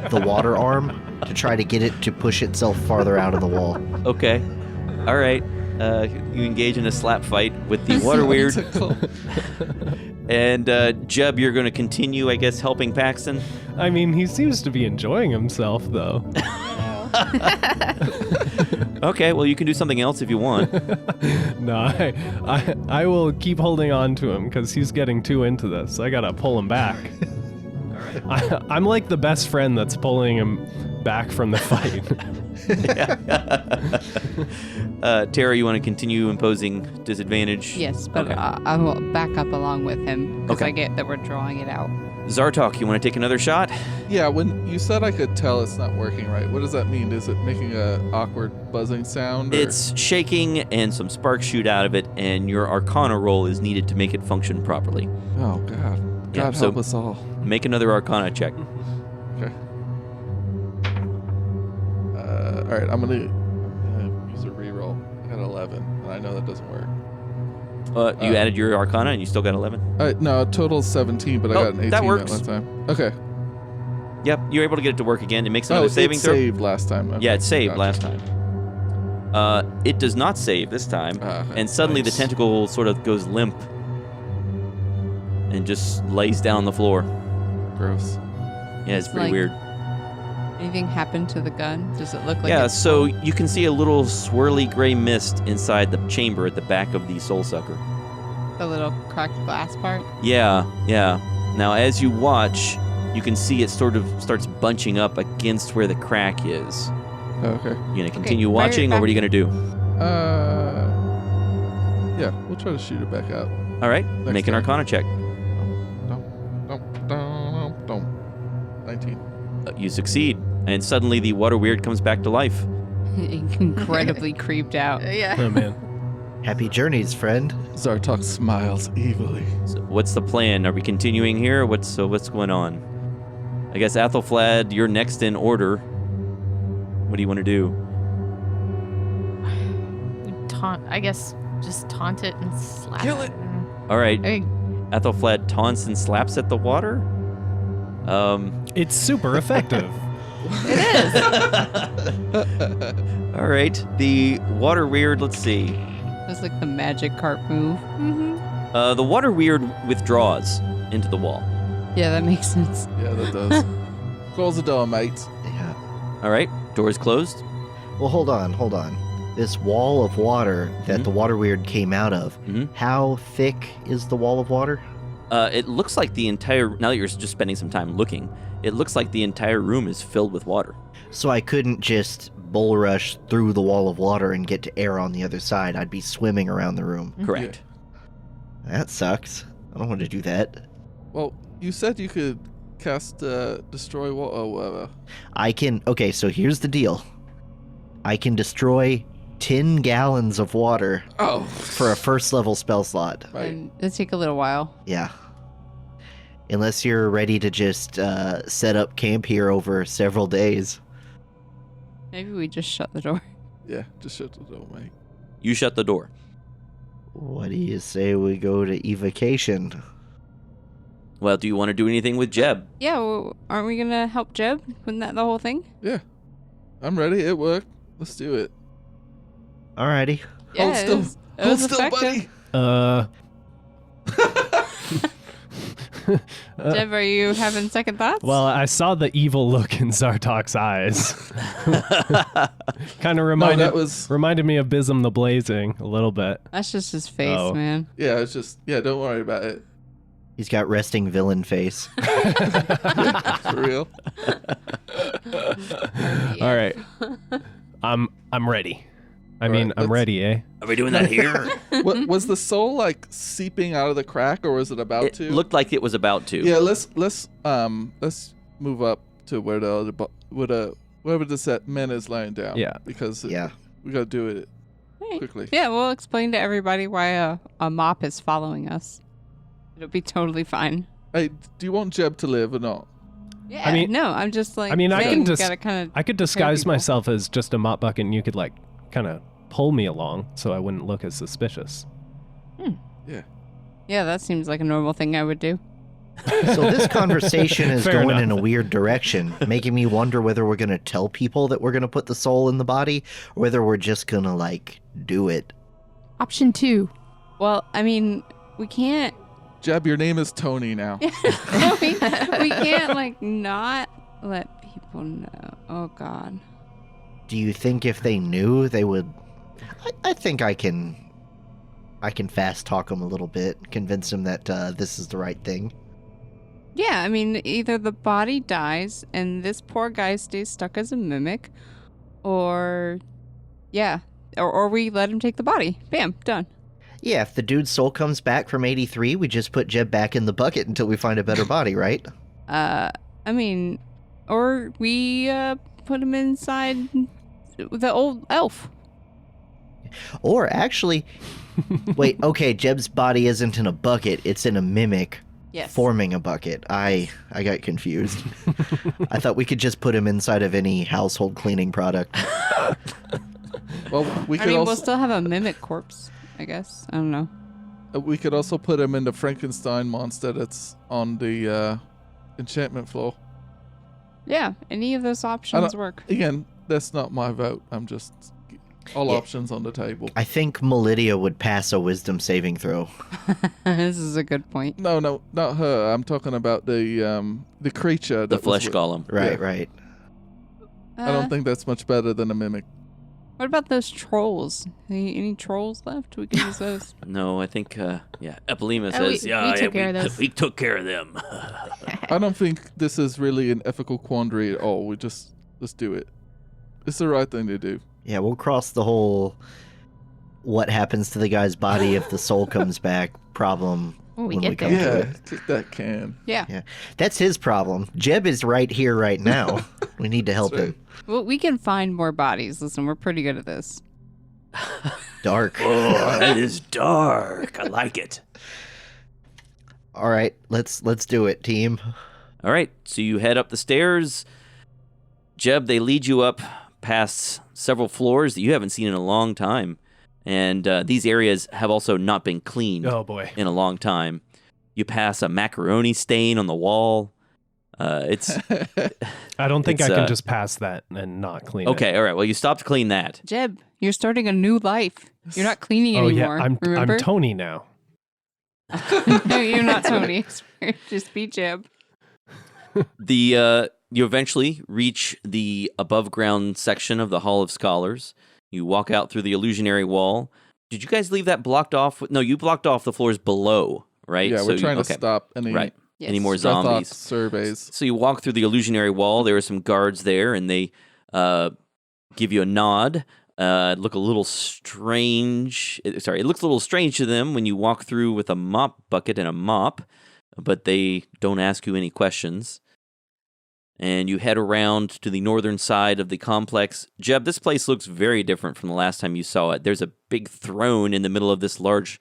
the water arm to try to get it to push itself farther out of the wall. Okay. All right. You engage in a slap fight with the water weird. And Jeb, you're going to continue, I guess, helping Paxton. I mean, he seems to be enjoying himself, though. Okay, well, you can do something else if you want. No, I will keep holding on to him because he's getting too into this. I gotta pull him back. I'm like the best friend that's pulling him back from the fight. Tara, you want to continue imposing disadvantage? Yes, but Okay. I will back up along with him because Okay. I get that we're drawing it out. Zartok, you want to take another shot? Yeah, when you said I could tell it's not working right, what does that mean? Is it making a awkward buzzing sound? Or? It's shaking and some sparks shoot out of it, and your Arcana roll is needed to make it function properly. Oh, God. Yeah, God so- help us all. Make another Arcana check. Okay. All right, I'm going to use a reroll. I got 11, and I know that doesn't work. You added your Arcana, and you still got 11. No, total 17, but I Oh, got an 18 that works. last time. Okay. Yep, you're able to get it to work again. It makes another saving it throw. saved last time. Okay, Yeah, it saved gotcha. last time. It does not save this time, Okay, and suddenly nice. the tentacle sort of goes limp and just lays down on the floor. Gross. Yeah, it's pretty Like- weird. Anything happen to the gun? Does it look like Yeah, it's so you can see a little swirly gray mist inside the chamber at the back of the soul sucker. The little cracked glass part. Yeah. Now, as you watch, you can see it sort of starts bunching up against where the crack is. Okay. You gonna continue fire it watching, or what are you gonna do? Yeah, we'll try to shoot it back out. All right, Next make an time. Arcana check. Don't. 19. You succeed, and suddenly the water weird comes back to life. Incredibly creeped out. Yeah. Oh man. Happy journeys, friend. Zartok smiles evilly. So what's the plan? Are we continuing here? What's going on? I guess Athelflaed, you're next in order. What do you want to do? I guess just taunt it and slap Kill it. All right, Hey, Athelflaed taunts and slaps at the water. It's super effective. All right, the water weird. Let's see. It's like the magic carp move. The water weird withdraws into the wall. Yeah, that makes sense. Yeah, that does. Close the door, mate. Yeah. All right, door's closed. Well, hold on. This wall of water that Mhm. the water weird came out of, Mhm. how thick is the wall of water? It looks like the entire. Now that you're just spending some time looking, it looks like the entire room is filled with water. So I couldn't just bull rush through the wall of water and get to air on the other side. I'd be swimming around the room. Correct. That sucks. I don't want to do that. Well, you said you could cast destroy water. I can. Okay, so here's the deal. I can destroy 10 gallons of water Oh. for a first level spell slot. Right. And it'll take a little while. Yeah. Unless you're ready to just set up camp here over several days. Maybe we just shut the door. Yeah, just shut the door, mate. You shut the door. What do you say we go to evocation? Well, do you want to do anything with Jeb? Yeah, well, aren't we gonna help Jeb? Wasn't that the whole thing? Yeah. I'm ready. It worked. Let's do it. Alrighty. Yeah, Hold it still. was- it Hold was still, effective. buddy. Jeb, are you having second thoughts? Well, I saw the evil look in Zartok's eyes. Kind of reminded me of Bism the Blazing a little bit. That's just his face, Oh. man. Yeah, it's just, don't worry about it. He's got resting villain face. For real. All right. I'm ready. I All mean, right, I'm let's- ready, eh? Are we doing that here? Was the soul like seeping out of the crack, or was it about It to? looked like it was about to. Yeah, let's move up to where the other wherever the set man is lying down. Yeah. Because Yeah. we gotta do it Right. quickly. Yeah, we'll explain to everybody why a mop is following us. It'll be totally fine. Hey, do you want Jeb to live or not? Yeah. I mean- no, I'm just like. I mean, I saying, can just- gotta kind of. I could disguise myself as just a mop bucket and you could, like, kind of pull me along so I wouldn't look as suspicious. Yeah, that seems like a normal thing I would do. So this conversation is Fair going in a enough. weird direction, making me wonder whether we're going to tell people that we're going to put the soul in the body, or whether we're just going to, like, do it. option 2. Well, I mean, we can't. Jeb, your name is Tony now. we can't like not let people know. Oh God. Do you think if they knew, they would... I think I can fast talk them a little bit, convince them that this is the right thing. Yeah, I mean, either the body dies and this poor guy stays stuck as a mimic, or or we let him take the body. Bam, done. Yeah, if the dude's soul comes back from 83, we just put Jeb back in the bucket until we find a better body, right? I mean, or we put him inside the old elf. Or actually... Wait, okay, Jeb's body isn't in a bucket, it's in a mimic Yes. forming a bucket. I got confused. I thought we could just put him inside of any household cleaning product. Well, we I could mean, also we'll still have a mimic corpse, I guess. I don't know. we could also put him in the Frankenstein monster that's on the enchantment floor. Yeah, any of those options work. Again, that's not my vote. I'm just all Yeah. options on the table. I think Melidia would pass a wisdom saving throw. This is a good point. No, not her. I'm talking about the creature. The that flesh was golem. Right, Yeah. right. I don't think that's much better than a mimic. What about those trolls? Any trolls left? We can use those. No, I think, Epilema Oh, says, we took care of those. we took care of them. I don't think this is really an ethical quandary at all. Let's do it. It's the right thing to do. Yeah, we'll cross the whole what happens to the guy's body if the soul comes back problem When we when get we come there. to Yeah, it. kick that can. Yeah. Yeah, that's his problem. Jeb is right here, right now. We need to help That's him. Well, we can find more bodies. Listen, we're pretty good at this. Dark. Oh, that is dark. I like it. All right, let's do it, team. All right, so you head up the stairs. Jeb, they lead you up past several floors that you haven't seen in a long time. And these areas have also not been cleaned Oh boy. in a long time. You pass a macaroni stain on the wall. It's I don't think It's, I can just pass that and not clean it. okay. All right. Well, you stop to clean that. Jeb, you're starting a new life. You're not cleaning Oh anymore. yeah, remember? I'm Tony now. No, you're not Tony. Just be Jeb. You eventually reach the above ground section of the Hall of Scholars. You walk out through the illusionary wall. Did you guys leave that blocked off? No, you blocked off the floors below, right? Yeah, So we're you- trying okay, to stop any Right. Yes. Any more Breath zombies? surveys. So you walk through the illusionary wall. There are some guards there, and they give you a nod. Look a little strange. It looks a little strange to them when you walk through with a mop bucket and a mop, but they don't ask you any questions. And you head around to the northern side of the complex. Jeb, this place looks very different from the last time you saw it. There's a big throne in the middle of this large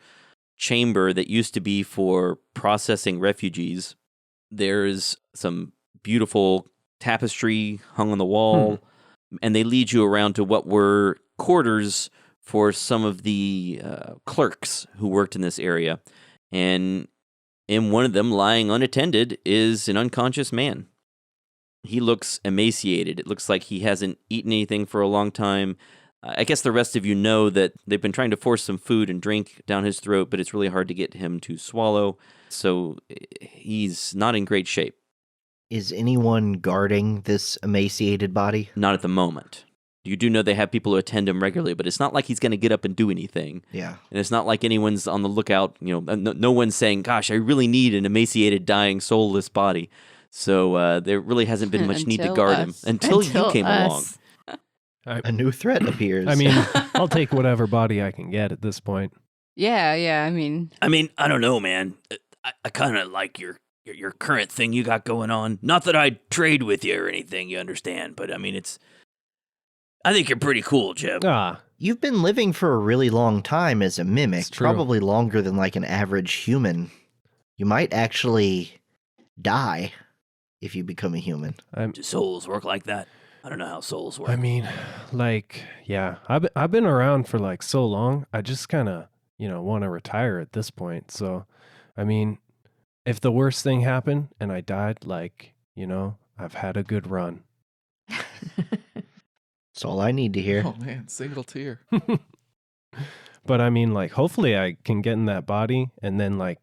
chamber that used to be for processing refugees. There's some beautiful tapestry hung on the wall, and they lead you around to what were quarters for some of the clerks who worked in this area. And in one of them, lying unattended, is an unconscious man. He looks emaciated. It looks like he hasn't eaten anything for a long time. I guess the rest of you know that they've been trying to force some food and drink down his throat, but it's really hard to get him to swallow. So he's not in great shape. Is anyone guarding this emaciated body? Not at the moment. You do know they have people who attend him regularly, but it's not like he's going to get up and do anything. Yeah. And it's not like anyone's on the lookout. No one's saying, gosh, I really need an emaciated, dying, soulless body. So there really hasn't been much need to Until guard him us. until you came along. A new threat appears. I mean, I'll take whatever body I can get at this point. Yeah. I mean, I don't know, man. I kind of like your current thing you got going on. Not that I'd trade with you or anything, you understand, but I mean, I think you're pretty cool, Jeb. Ah, you've been living for a really long time as a mimic, It's true. probably longer than like an average human. You might actually die if you become a human. Do souls work like that? I don't know how souls work. I mean, like, yeah, I've been around for like so long. I just kind of, want to retire at this point. So, I mean, if the worst thing happened and I died, like, I've had a good run. That's all I need to hear. Oh man, single tear. But I mean, like, hopefully I can get in that body and then like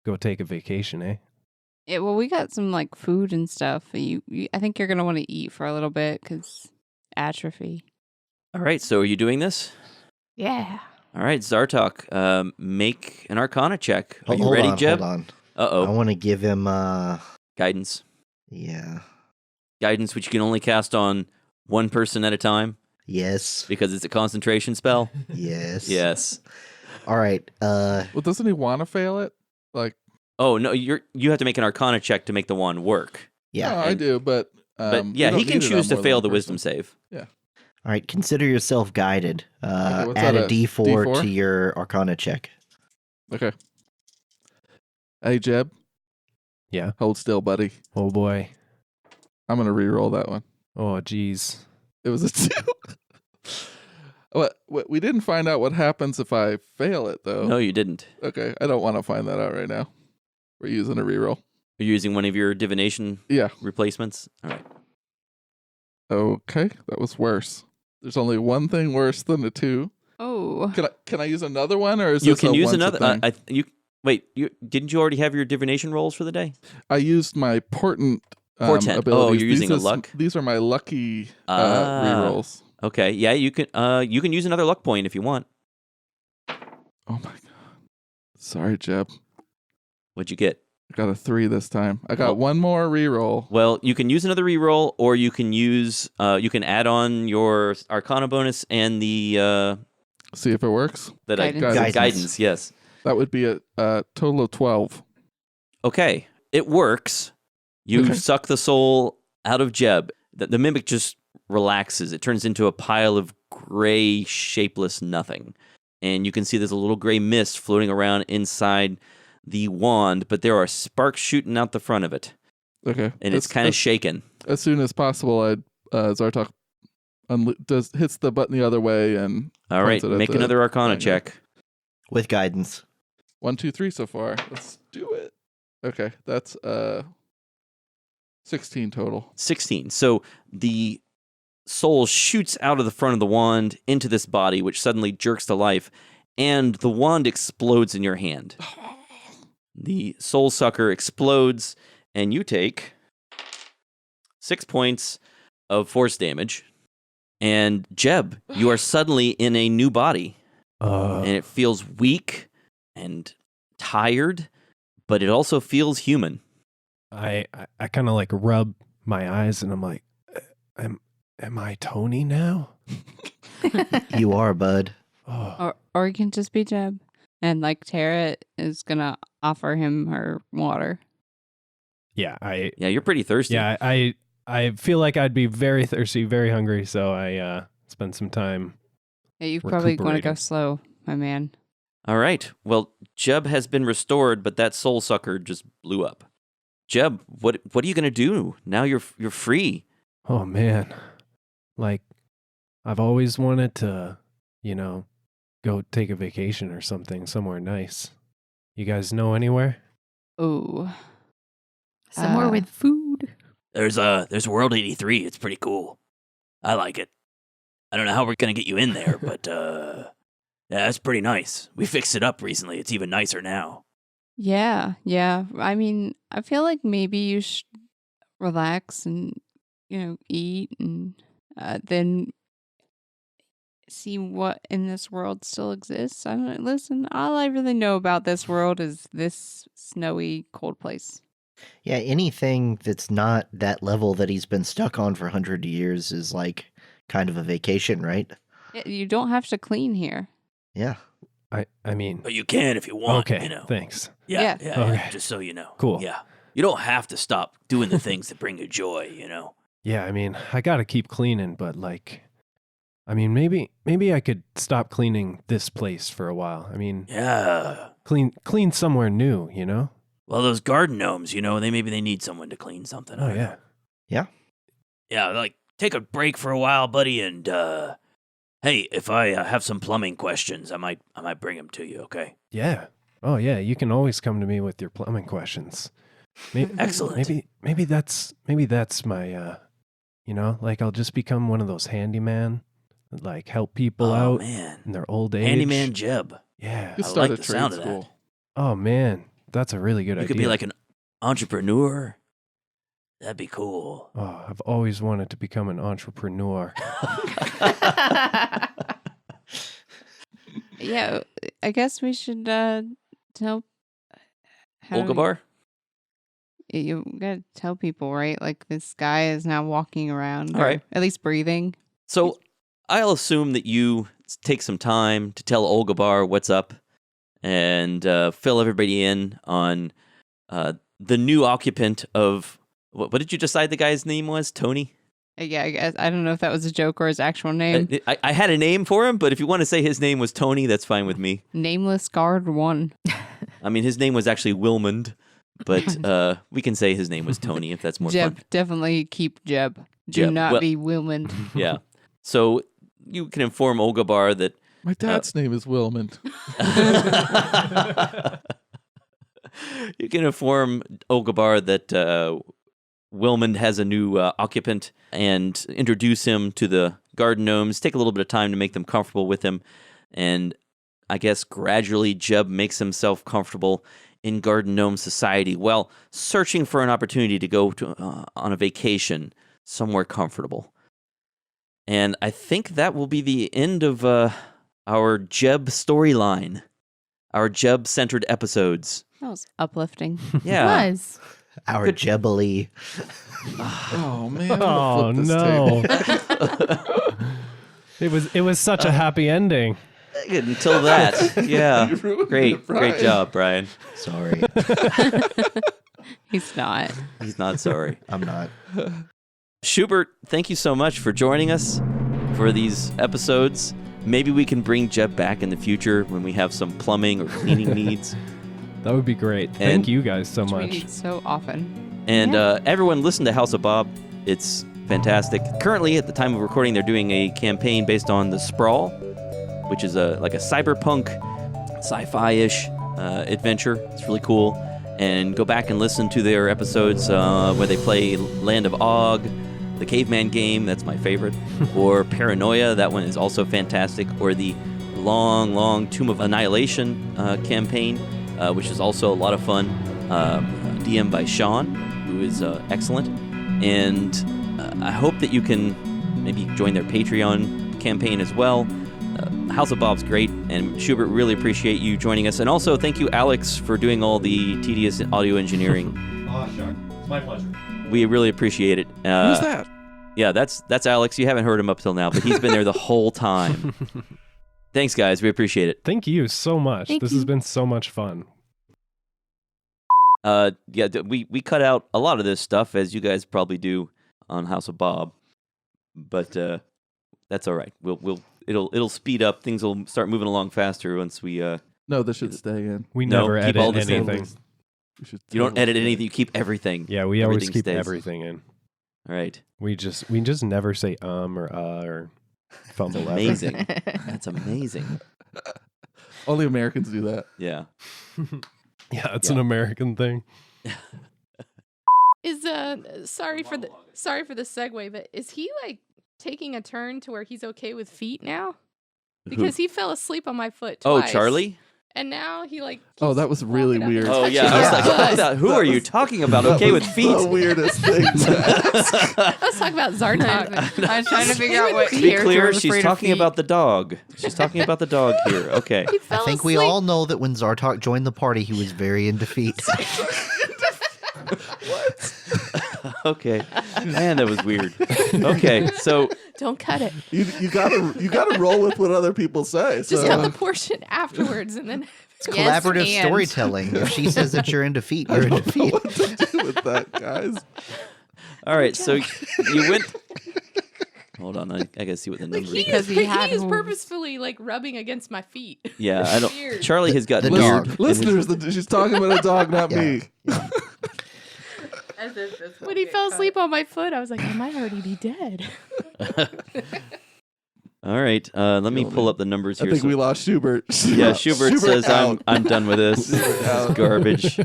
go take a vacation, eh? yeah. Well, we got some like food and stuff. I think you're gonna want to eat for a little bit because atrophy. All right, so are you doing this? Yeah. All right, Zartok, make an Arcana check. Are you Hold ready, on, Jeb? Hold on. I Uh-oh. want to give him, Guidance. yeah. Guidance, which you can only cast on one person at a time Yes. because it's a concentration spell. Yes. Yes. All right. Well, doesn't he want to fail it? Like, Oh, no, you have to make an Arcana check to make the wand work. Yeah. no, I do, but But yeah, we he don't can need it choose on to more fail than the one wisdom person. save. All right. Consider yourself guided. what's Add that, a D4 D4? to your Arcana check. Okay. Hey, Jeb. Yeah. Hold still, buddy. Oh boy. I'm gonna re-roll that one. Oh geez. It was a 2. What? We didn't find out what happens if I fail it, though. No, you didn't. Okay, I don't want to find that out right now. We're using a reroll. You're using one of your divination Yeah. replacements. All right. Okay, that was worse. There's only one thing worse than a 2. Oh, Can I use another one, or is You this can a use once a another. thing? Didn't you already have your divination rolls for the day? I used my portent. Portent. Abilities. Oh, you're using a These luck? These are my lucky Ah. rerolls. Okay, yeah, you can use another luck point if you want. Oh my god. Sorry, Jeb. What'd you get? I got a 3 this time. I got one more reroll. Well, you can use another reroll, or you can you can add on your Arcana bonus and the See if it works. Guidance. Yes, that would be a total of 12. Okay, it works. You suck the soul out of Jeb. The mimic just relaxes. It turns into a pile of gray, shapeless nothing. And you can see there's a little gray mist floating around inside the wand, but there are sparks shooting out the front of it. Okay. And it's kind of shaken. As soon as possible, Zartok hits the button the other way and... All right, make another Arcana check. With guidance. 1, 2, 3 so far. Let's do it. Okay, that's 16 total. 16. So the soul shoots out of the front of the wand into this body, which suddenly jerks to life, and the wand explodes in your hand. The soul sucker explodes, and you take 6 points of force damage. And Jeb, you are suddenly in a new body, and it feels weak and tired, but it also feels human. I kind of like rub my eyes, and I'm like, am I Tony now? You are, bud. Oh. Or you can just be Jeb. And like Tara is gonna offer him her water. Yeah, you're pretty thirsty. Yeah, I feel like I'd be very thirsty, very hungry, so I spend some time. Yeah, you probably want to go recuperating. slow, my man. All right. Well, Jeb has been restored, but that soul sucker just blew up. Jeb, what are you gonna do now? You're free. Oh man, like I've always wanted to, go take a vacation or something somewhere nice. You guys know anywhere? Oh, Somewhere with food. There's World 83. It's pretty cool. I like it. I don't know how we're gonna get you in there, but yeah, it's pretty nice. We fixed it up recently. It's even nicer now. yeah. I mean, I feel like maybe you should relax and eat and then see what in this world still exists. I don't listen. All I really know about this world is this snowy, cold place. Yeah, anything that's not that level that he's been stuck on for 100 years is like kind of a vacation, right? You don't have to clean here. Yeah. I mean, But you can if you want. okay, thanks. Yeah. Okay. Just so you know. Cool. Yeah. You don't have to stop doing the things that bring you joy. Yeah, I mean, I gotta keep cleaning, but like, I mean, maybe I could stop cleaning this place for a while. I mean, Yeah. clean somewhere new, Well, those garden gnomes, maybe they need someone to clean something. I Oh don't yeah. know. Yeah. Yeah, like take a break for a while, buddy, and hey, if I have some plumbing questions, I might bring them to you. Okay. Yeah. Oh yeah, you can always come to me with your plumbing questions. Excellent. Maybe that's my like I'll just become one of those handyman that like help people Oh out man, in their old age. handyman Jeb. Yeah. You I start like a the sound trade of that. school. Oh man, that's a really good You idea. could be like an entrepreneur. That'd be cool. Oh, I've always wanted to become an entrepreneur. Yeah, I guess we should tell. Olgabar? You gotta tell people, right? Like this guy is now walking around, All or right. at least breathing. So I'll assume that you take some time to tell Olgabar what's up and fill everybody in on the new occupant of what did you decide the guy's name was? Tony? Yeah, I guess I don't know if that was a joke or his actual name. I had a name for him, but if you want to say his name was Tony, that's fine with me. Nameless Guard 1. I mean, his name was actually Wilmond, but we can say his name was Tony if that's more Jeb, fun. definitely keep Jeb. Do Jeb. not Well- be Wilmond. Yeah. So you can inform Olgabar that My dad's name is Wilmond. you can inform Olgabar that Wilmond has a new occupant and introduce him to the garden gnomes. Take a little bit of time to make them comfortable with him. And I guess gradually Jeb makes himself comfortable in garden gnome society while searching for an opportunity to go to on a vacation somewhere comfortable. And I think that will be the end of our Jeb storyline, our Jeb-centered episodes. That was uplifting. Yeah. It was. Our Jubilee. Oh man! I'm Oh gonna flip this no! table. It was such a happy ending. Until that. Yeah. You ruined Great. it, Brian. Great job, Brian. Sorry, He's not. He's not sorry. I'm not. Shubert, thank you so much for joining us for these episodes. Maybe we can bring Jeb back in the future when we have some plumbing or cleaning needs. That would be great. And- Thank you guys so Which we much. need so often. And everyone listen to House of Bob. It's fantastic. Currently, at the time of recording, they're doing a campaign based on The Sprawl, which is like a cyberpunk, sci-fi-ish adventure. It's really cool. And go back and listen to their episodes where they play Land of Og, the Caveman game, that's my favorite, or Paranoia, that one is also fantastic, or the long Tomb of Annihilation campaign, which is also a lot of fun, DM by Sean, who is excellent. And I hope that you can maybe join their Patreon campaign as well. House of Bob's great, and Shubert, really appreciate you joining us. And also, thank you, Alex, for doing all the tedious audio engineering. Oh, sure. It's my pleasure. We really appreciate it. Who's that? Yeah, that's Alex. You haven't heard him up till now, but he's been there the whole time. Thanks, guys. We appreciate it. Thank you so much. Thank This you. has been so much fun. We cut out a lot of this stuff, as you guys probably do on House of Bob, but that's all right. It'll speed up. Things will start moving along faster once we. No, this should stay in. We No, never keep all edit the same anything. things. We should You don't totally edit stay. anything. You keep everything. Yeah, we always Everything keep stays. everything in. All right. We just never say or fumble ever. Amazing. That's amazing. Only Americans do that. Yeah. Yeah, it's Yeah. an American thing. Is sorry for the segue, but is he like taking a turn to where he's okay with feet now? Because he fell asleep on my foot Oh, twice. Charlie? And now he like. Oh, keeps that was really walking up and weird. Oh touching yeah. I was my like, foot. I thought, who That are you was- talking about? That Okay was with feet? The weirdest thing. to ask. Let's talk about Zartok. I was trying to figure out what To be character clear, was she's afraid of talking feet. about the dog. She's talking about the dog here. Okay. He I fell think we asleep. all know that when Zartok joined the party, he was very into feet. Okay. Man, that was weird. Okay, so Don't cut it. You gotta roll with what other people say. Just So cut the portion afterwards, and then. It's Yes, collaborative and. storytelling. If she says that you're into feet, you're into feet. what to do with that, guys? all right, so you went. Hold on, I gotta see what the number is. Because he had is hooves. purposefully like rubbing against my feet. Yeah, I don't. Weird. Charlie has got The weird. dog. Listeners, she's talking about a dog, not Yeah. me. When he fell asleep on my foot, I was like, I might already be dead. All right, let me pull up the numbers I here. think we lost Shubert. Yeah, Schubert says out. I'm done with this. This is garbage.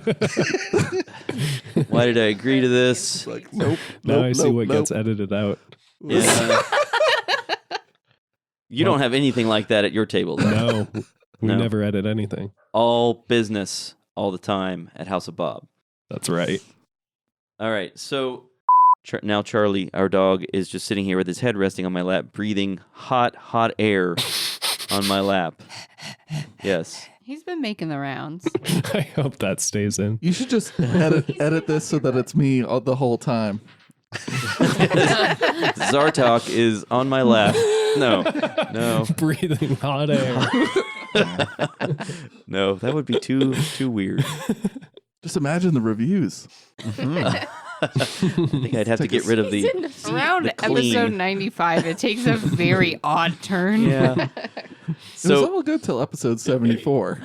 Why did I agree to this? Like, nope. Now nope, I see nope, what nope. gets edited out. Yeah. You don't have anything like that at your table, though. No, we No. never edit anything. All business, all the time at House of Bob. That's right. All right, so now Charlie, our dog, is just sitting here with his head resting on my lap, breathing hot air on my lap. Yes. He's been making the rounds. I hope that stays in. You should just edit this so that it's me all the whole time. Zartok is on my lap. No. Breathing hot air. No, that would be too weird. Just imagine the reviews. I think I'd have to get rid of the. Around The clean. episode 95, it takes a very odd turn. Yeah. It was So all good till episode 74.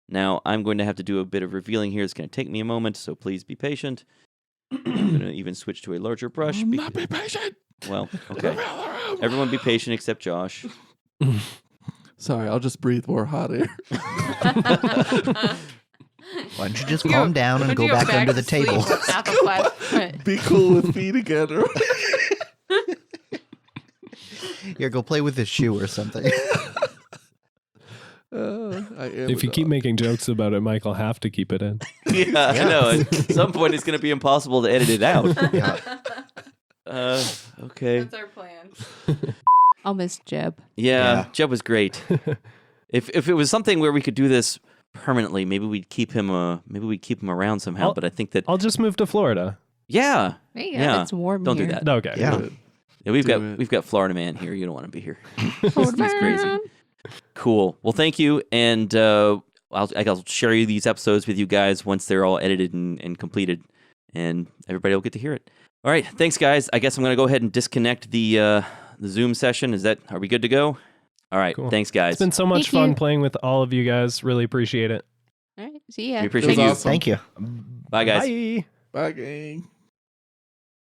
now I'm going to have to do a bit of revealing here. It's going to take me a moment, so please be patient. I'm going to even switch to a larger brush. Not be patient. Well, okay. Everyone be patient except Josh. Sorry, I'll just breathe more hot air. Why don't you just calm down and Would go you back under to the sleep table? without the flat- Be cool with feet again. Here, go play with this shoe or something. I am If you keep making jokes about it, Mike will have to keep it in. Yeah, I know. At some point, it's going to be impossible to edit it out. Yeah. Okay. That's our plan. I'll miss Jeb. Yeah, Jeb was great. If it was something where we could do this permanently, maybe we'd keep him around somehow. But I think that I'll just move to Florida. yeah, There you go. yeah. It's warm Don't here. do that. Okay. Yeah. Good. Yeah, we've Do it. got Florida man here. You don't want to be here. Florida He's crazy. man. Cool. Well, thank you, and I'll share you these episodes with you guys once they're all edited and completed, and everybody will get to hear it. All right, thanks, guys. I guess I'm gonna go ahead and disconnect the Zoom session. Are we good to go? All right. Cool. Thanks, guys. It's been so much Thank fun you. playing with all of you guys. Really appreciate it. All right. See ya. We appreciate It was you. awesome. Thank you. Bye, guys. Bye. Bye, gang.